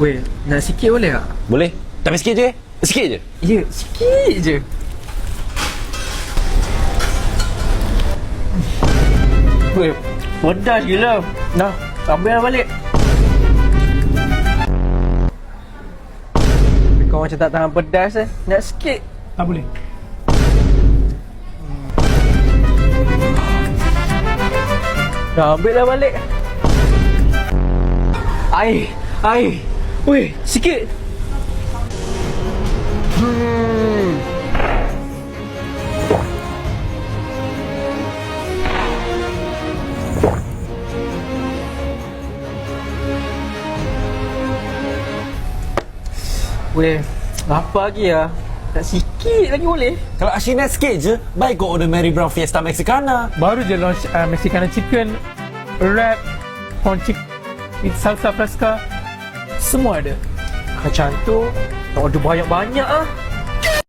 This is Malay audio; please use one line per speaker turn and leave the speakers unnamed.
Weh, nak sikit boleh tak?
Boleh. Tapi sikit je. Sikit je.
Ya, sikit je. Weh, pedas gila. Nah, ambil lah balik. Kau macam tak tahan pedas eh. Nak sikit.
Tak boleh.
Dah ambil lah balik. Air. Weh, sikit. Weh, lapar lagi lah. Tak sikit lagi boleh?
Kalau asyik nak sikit je, baik kau order Mary Brown Fiesta Mexicana.
Baru je launch Mexicana Chicken, wrap, corn chicken with salsa fresca. Semua ada.
Macam tu, nak order banyak-banyak ah.